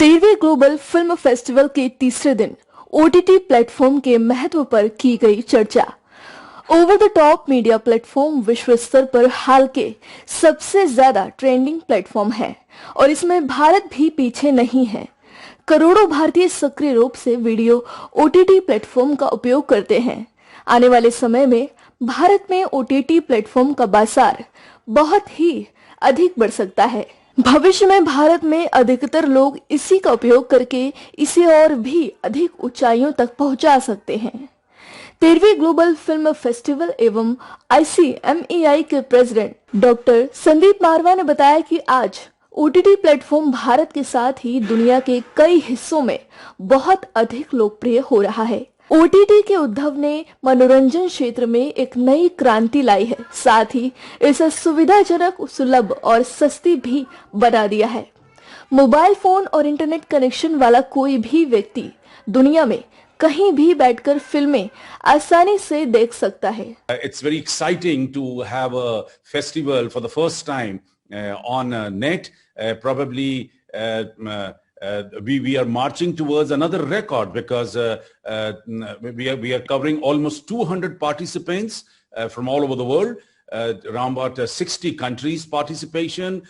13वें global film festival के तीसरे दिन ओटीटी प्लेटफॉर्म के महत्व पर की गई चर्चा। Over the top media platform विश्व स्तर पर हाल के सबसे ज्यादा ट्रेंडिंग प्लेटफॉर्म है और इसमें भारत भी पीछे नहीं है। करोड़ों भारतीय सक्रिय रूप से वीडियो ओटीटी प्लेटफॉर्म का उपयोग करते हैं। आने वाले समय में भारत में ओटीटी प्लेटफॉर्म का बाजार बहुत ही अधिक बढ़ सकता है। भविष्य में भारत में अधिकतर लोग इसी का उपयोग करके इसे और भी अधिक ऊंचाइयों तक पहुंचा सकते हैं। 13वीं ग्लोबल फिल्म फेस्टिवल एवं ICMEI के प्रेसिडेंट डॉक्टर संदीप मारवा ने बताया कि आज ओटीटी प्लेटफॉर्म भारत के साथ ही दुनिया के कई हिस्सों में बहुत अधिक लोकप्रिय हो रहा है। ओटीटी के उद्भव ने मनोरंजन क्षेत्र में एक नई क्रांति लाई है, साथ ही इसे सुविधाजनक, सुलभ और सस्ती भी बना दिया है। मोबाइल फोन और इंटरनेट कनेक्शन वाला कोई भी व्यक्ति दुनिया में कहीं भी बैठकर फिल्में आसानी से देख सकता है। It's very exciting to have a festival for the first time on net. Probably we are marching towards another record because we are covering almost 200 participants from all over the world. Around about 60 countries participation,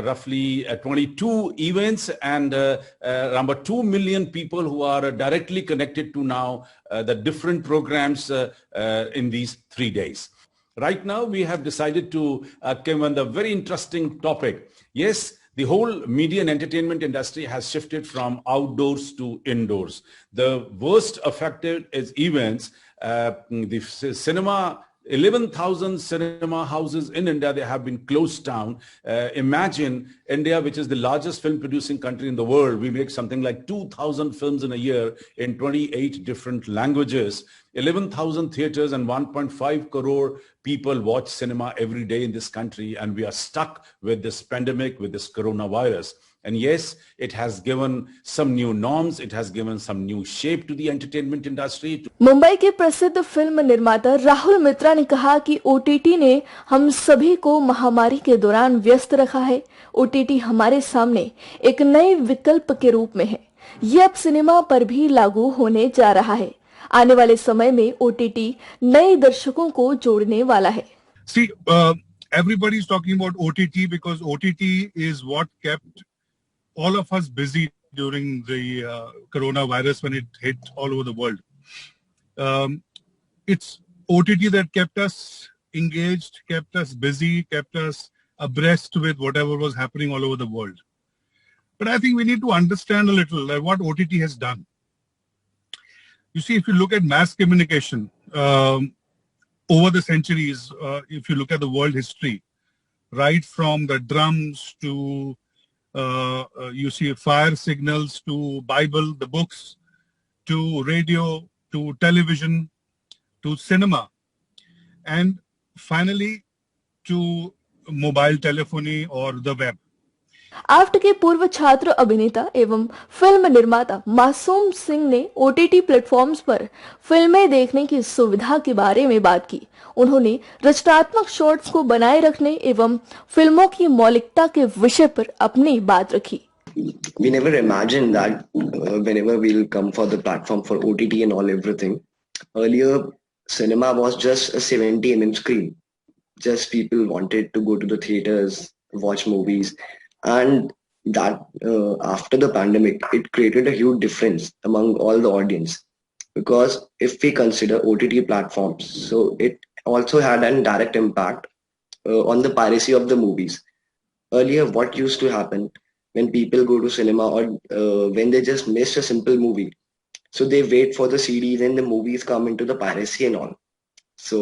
roughly 22 events, and around about 2 million people who are directly connected to now the different programs in these 3 days. Right now we have decided to come on the very interesting topic. Yes, the whole media and entertainment industry has shifted from outdoors to indoors. The worst affected is events. The cinema, 11,000 cinema houses in India, they have been closed down. Imagine India, which is the largest film producing country in the world. We make something like 2,000 films in a year in 28 different languages. 11,000 theaters and 1.5 crore people watch cinema every day in this country, and we are stuck with this pandemic, with this coronavirus. And yes, it has given some new norms, it has given some new shape to the entertainment industry. Mumbai के प्रसिद्ध film निर्माता राहुल मित्रा ने कहा कि OTT ने हम सभी को महामारी के दौरान व्यस्त रखा है। ओटीटी हमारे सामने एक नए विकल्प के रूप में है। ये अब सिनेमा पर भी लागू होने जा रहा है। आने वाले समय में ओटीटी नए दर्शकों को जोड़ने वाला है। See, everybody is talking about OTT because OTT is what kept all of us busy during the coronavirus when it hit all over the world. It's OTT that kept us engaged, kept us busy, kept us abreast with whatever was happening all over the world. But I think we need to understand a little what OTT has done. You see, if you look at mass communication over the centuries, if you look at the world history, right from the drums to you see fire signals, to Bible, the books, to radio, to television, to cinema, and finally to mobile telephony or the web. आफ्ट के पूर्व छात्र अभिनेता एवं film निर्माता मासूम सिंह ने OTT platforms पर फिल्में देखने की सुविधा के बारे में बात की। उन्होंने रचनात्मक शॉर्ट्स को बनाए रखने एवं फिल्मों की मौलिकता के विषय पर अपनी बात रखी। We never imagined that whenever we'll come for the platform for OTT and all everything. Earlier, cinema was just a 70 mm screen. Just people wanted to go to the theaters, watch movies. And that after the pandemic, it created a huge difference among all the audience, because if we consider OTT platforms, so it also had a direct impact on the piracy of the movies. Earlier, what used to happen when people go to cinema or when they just miss a simple movie, so they wait for the CDs and the movies come into the piracy and all. So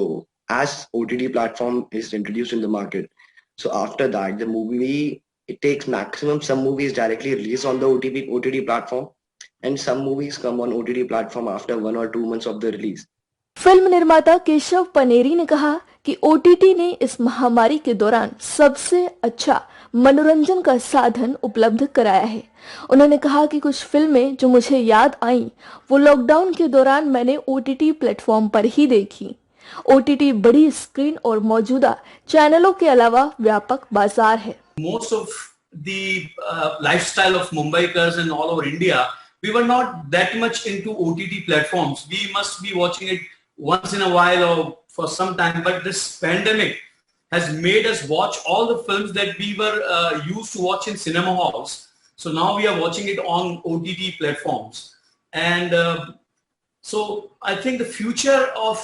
as OTT platform is introduced in the market, so after that, the movie, it takes maximum, some movies directly release on the OTT platform, and some movies come on OTT platform after 1 or 2 months of the release. Film निर्माता केशव पनेरी ने कहा कि OTT ने इस महामारी के दौरान सबसे अच्छा मनोरंजन का साधन उपलब्ध कराया है। उन्होंने कहा कि कुछ फिल्में जो मुझे याद आईं, वो लॉकडाउन के दौरान मैंने ओटीटी प्लेटफॉर्म पर ही देखी। ओटीटी बड़ी स्क्रीन और मौजूदा चैनलों के अलावा व्यापक बाजार है। Most of the lifestyle of Mumbaikars and all over India, we were not that much into OTT platforms. We must be watching it once in a while or for some time. But this pandemic has made us watch all the films that we were used to watch in cinema halls. So now we are watching it on OTT platforms. And so I think the future of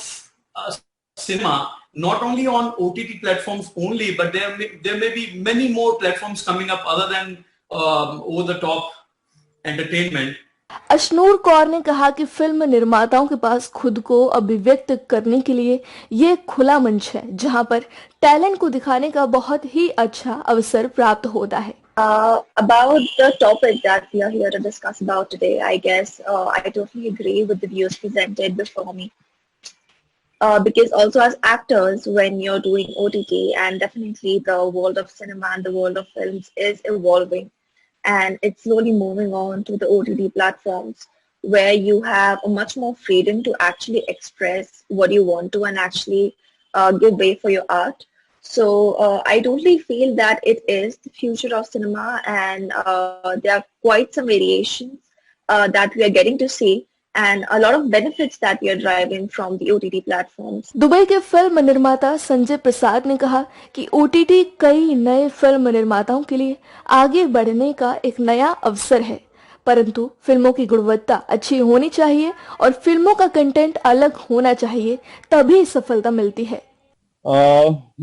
cinema, not only on OTT platforms only, but there may be many more platforms coming up other than over-the-top entertainment. Ashnoor Kaur ने कहा कि film निर्माताओं के पास खुद को अभिव्यक्त करने के लिए ये खुला मंच है जहां पर टैलेंट को दिखाने का बहुत ही अच्छा अवसर प्राप्त होता है. About the topic that we are here to discuss about today, I guess I totally agree with the views presented before me. Because also as actors, when you're doing OTT, and definitely the world of cinema and the world of films is evolving, and it's slowly moving on to the OTT platforms where you have a much more freedom to actually express what you want to and actually give way for your art. So I totally feel that it is the future of cinema, and there are quite some variations that we are getting to see, and a lot of benefits that we are driving from the OTT platforms. Dubai के film निर्माता संजय प्रसाद ने कहा कि OTT कई नए film निर्माताओं के लिए आगे बढ़ने का एक नया अवसर है, परंतु फिल्मों की गुणवत्ता अच्छी होनी चाहिए और फिल्मों का कंटेंट अलग होना चाहिए, तभी सफलता मिलती है.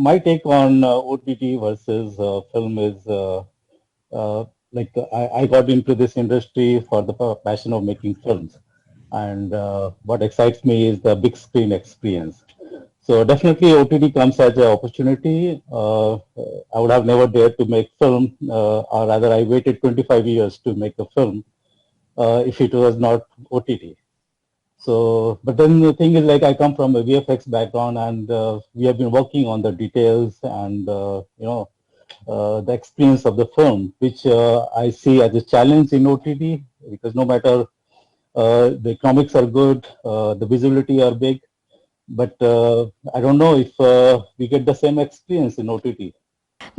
My take on OTT versus film is like I got into this industry for the passion of making films, and what excites me is the big screen experience. So definitely OTT comes as an opportunity. I would have never dared to make film, or rather I waited 25 years to make a film if it was not OTT. So, but then the thing is, like, I come from a VFX background, and we have been working on the details and the experience of the film, which I see as a challenge in OTT, because no matter the economics are good, the visibility are big, but I don't know if we get the same experience in OTT.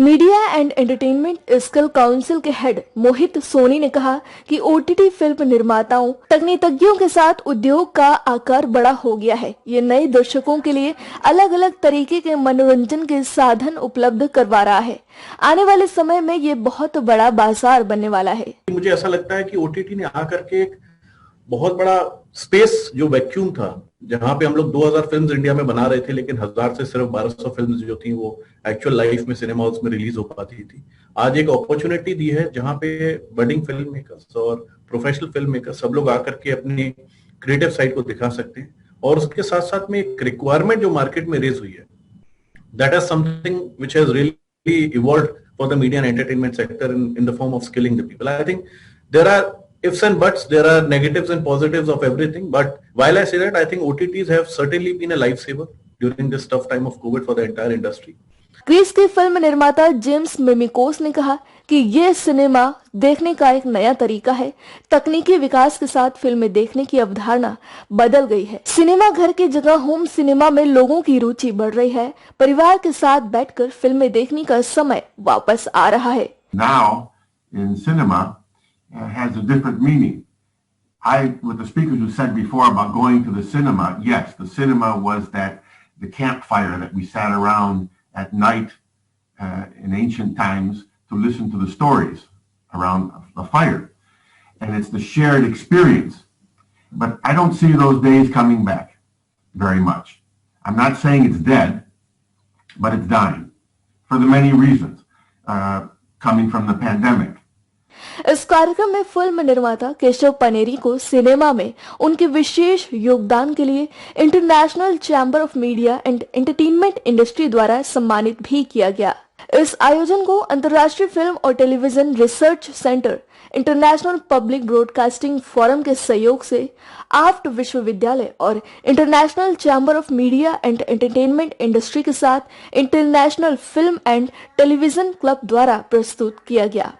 Media and entertainment skill council के head मोहित सोनी ने कहा कि OTT film निर्माताओं तकनीतज्ञों के साथ उद्योग का आकार बड़ा हो गया है. ये नए दर्शकों के लिए अलग अलग तरीके के मनोरंजन के साधन उपलब्ध करवा रहा है. आने वाले समय में ये बहुत बड़ा बाजार बनने वाला है. मुझे ऐसा लगता है कि OTT ने आकर के एक बहुत बड़ा स्पेस, जो वैक्यूम था, जहां पे हम लोग 2000 फिल्म्स इंडिया में बना रहे थे, लेकिन 1000 से सिर्फ 1200 फिल्म्स जो थी वो एक्चुअल लाइफ में सिनेमा हाउस में रिलीज हो पाती थी. आज एक अपॉर्चुनिटी दी है जहां पे बडिंग फिल्म मेकर्स और प्रोफेशनल फिल्म मेकर्स सब लोग आकर के अपनी क्रिएटिव साइड को दिखा सकते हैं, और उसके साथ साथ में एक रिक्वायरमेंट जो मार्केट में रेज हुई है, that is something which has really evolved for the media and entertainment sector in the form of skilling the people. I think there are ifs and buts, there are negatives and positives of everything, but while I say that, I think OTTs have certainly been a lifesaver during this tough time of COVID for the entire industry. Greece के film निर्माता James Mimikos ने कहा कि ये cinema देखने का एक नया तरीका है. तकनीकी विकास के साथ फिल्में देखने की अवधारणा बदल गई है. सिनेमा घर की जगह होम सिनेमा में लोगों की रुचि बढ़ रही है. परिवार के साथ बैठकर फिल्में देखने का समय वापस आ रहा है. Now in cinema has a different meaning. With the speakers who said before about going to the cinema, yes, the cinema was the campfire that we sat around at night in ancient times to listen to the stories around the fire. And it's the shared experience. But I don't see those days coming back very much. I'm not saying it's dead, but it's dying for the many reasons coming from the pandemic. इस कार्यक्रम में film निर्माता केशव पनेरी को cinema में उनके विशेष योगदान के लिए international chamber of media and entertainment industry द्वारा सम्मानित भी किया गया. इस आयोजन को अंतर्राष्ट्रीय फिल्म और television research centre, international public broadcasting forum के सहयोग से आफ्ट विश्वविद्यालय और international chamber of media and entertainment industry के साथ international film and television club द्वारा प्रस्तुत किया गया.